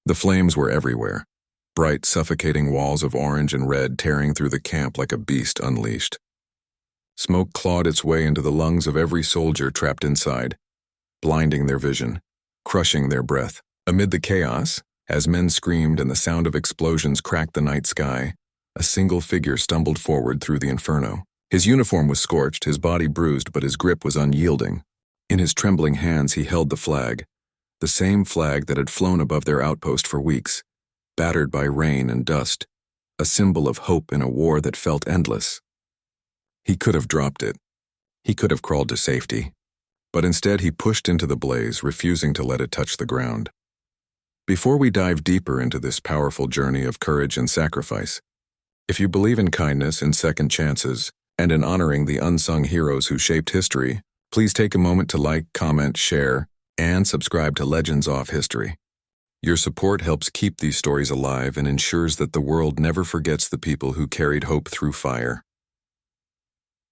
The flames were everywhere, bright, suffocating walls of orange and red tearing through the camp like a beast unleashed. Smoke clawed its way into the lungs of every soldier trapped inside, blinding their vision, crushing their breath. Amid the chaos, as men screamed and the sound of explosions cracked the night sky, a single figure stumbled forward through the inferno. His uniform was scorched, his body bruised, but his grip was unyielding. In his trembling hands he held the flag, the same flag that had flown above their outpost for weeks, battered by rain and dust, a symbol of hope in a war that felt endless. He could have dropped it. He could have crawled to safety. But instead he pushed into the blaze, refusing to let it touch the ground. Before we dive deeper into this powerful journey of courage and sacrifice, if you believe in kindness and second chances, and in honoring the unsung heroes who shaped history, please take a moment to like, comment, share, and subscribe to Legends of History. Your support helps keep these stories alive and ensures that the world never forgets the people who carried hope through fire.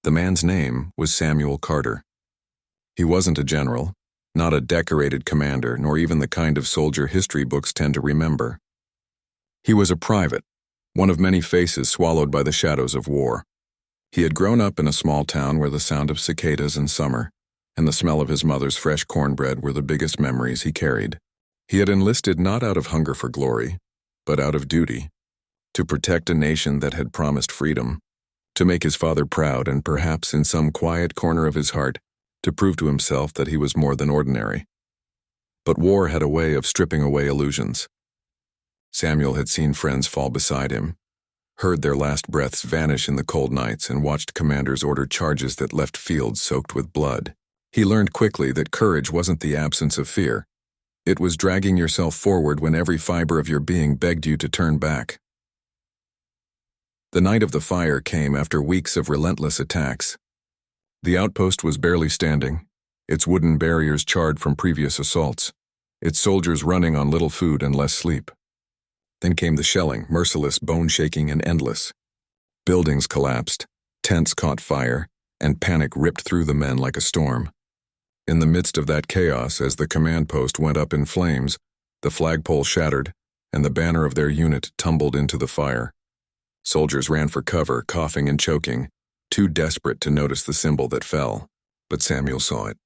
The man's name was Samuel Carter. He wasn't a general, not a decorated commander, nor even the kind of soldier history books tend to remember. He was a private, one of many faces swallowed by the shadows of war. He had grown up in a small town where the sound of cicadas in summer and the smell of his mother's fresh cornbread were the biggest memories he carried. He had enlisted not out of hunger for glory, but out of duty, to protect a nation that had promised freedom, to make his father proud, and perhaps in some quiet corner of his heart, to prove to himself that he was more than ordinary. But war had a way of stripping away illusions. Samuel had seen friends fall beside him, heard their last breaths vanish in the cold nights, and watched commanders order charges that left fields soaked with blood. He learned quickly that courage wasn't the absence of fear. It was dragging yourself forward when every fiber of your being begged you to turn back. The night of the fire came after weeks of relentless attacks. The outpost was barely standing, its wooden barriers charred from previous assaults, its soldiers running on little food and less sleep. Then came the shelling, merciless, bone-shaking, and endless. Buildings collapsed, tents caught fire, and panic ripped through the men like a storm. In the midst of that chaos, as the command post went up in flames, the flagpole shattered, and the banner of their unit tumbled into the fire. Soldiers ran for cover, coughing and choking, too desperate to notice the symbol that fell. But Samuel saw it.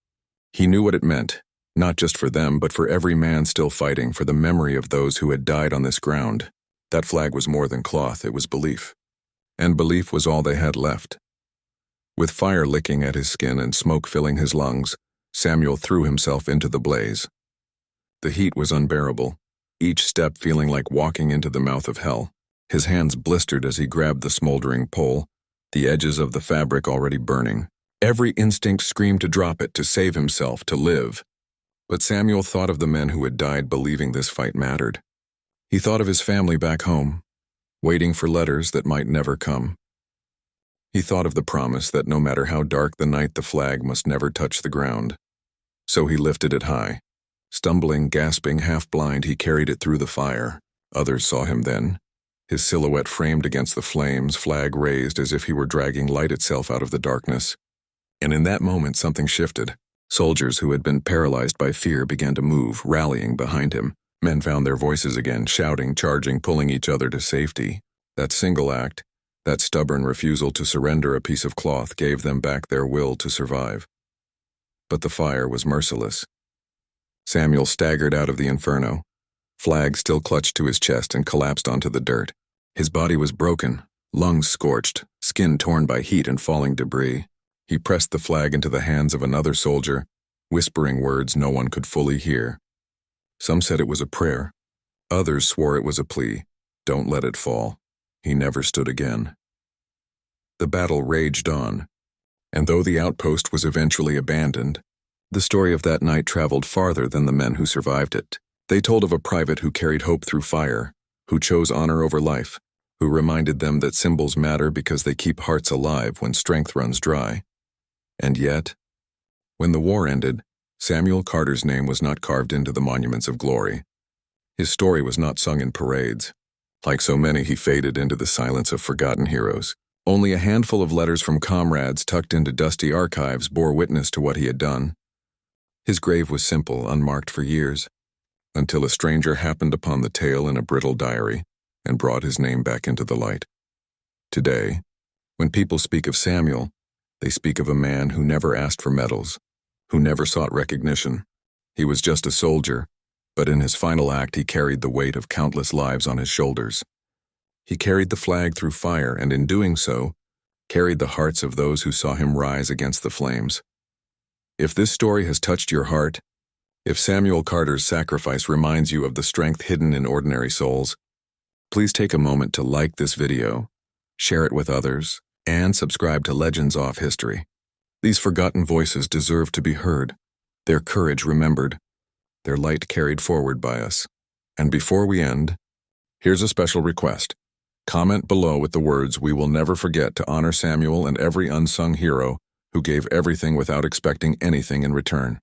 He knew what it meant, not just for them, but for every man still fighting, for the memory of those who had died on this ground. That flag was more than cloth, it was belief. And belief was all they had left. With fire licking at his skin and smoke filling his lungs, Samuel threw himself into the blaze. The heat was unbearable, each step feeling like walking into the mouth of hell. His hands blistered as he grabbed the smoldering pole, the edges of the fabric already burning. Every instinct screamed to drop it, to save himself, to live. But Samuel thought of the men who had died believing this fight mattered. He thought of his family back home, waiting for letters that might never come. He thought of the promise that no matter how dark the night, the flag must never touch the ground. So he lifted it high. Stumbling, gasping, half-blind, he carried it through the fire. Others saw him then, his silhouette framed against the flames, flag raised as if he were dragging light itself out of the darkness. And in that moment, something shifted. Soldiers who had been paralyzed by fear began to move, rallying behind him. Men found their voices again, shouting, charging, pulling each other to safety. That single act, that stubborn refusal to surrender a piece of cloth, gave them back their will to survive. But the fire was merciless. Samuel staggered out of the inferno, flag still clutched to his chest, and collapsed onto the dirt. His body was broken, lungs scorched, skin torn by heat and falling debris. He pressed the flag into the hands of another soldier, whispering words no one could fully hear. Some said it was a prayer. Others swore it was a plea. Don't let it fall. He never stood again. The battle raged on, and though the outpost was eventually abandoned, the story of that night traveled farther than the men who survived it. They told of a private who carried hope through fire, who chose honor over life, who reminded them that symbols matter because they keep hearts alive when strength runs dry. And yet, when the war ended, Samuel Carter's name was not carved into the monuments of glory. His story was not sung in parades. Like so many, he faded into the silence of forgotten heroes. Only a handful of letters from comrades tucked into dusty archives bore witness to what he had done. His grave was simple, unmarked for years. until a stranger happened upon the tale in a brittle diary and brought his name back into the light. Today, when people speak of Samuel, they speak of a man who never asked for medals, who never sought recognition. He was just a soldier, but in his final act he carried the weight of countless lives on his shoulders. He carried the flag through fire, and in doing so, carried the hearts of those who saw him rise against the flames. If this story has touched your heart, if Samuel Carter's sacrifice reminds you of the strength hidden in ordinary souls, please take a moment to like this video, share it with others, and subscribe to Legends Off History. These forgotten voices deserve to be heard, their courage remembered, their light carried forward by us. And before we end, here's a special request. Comment below with the words, "We will never forget to honor Samuel and every unsung hero who gave everything without expecting anything in return."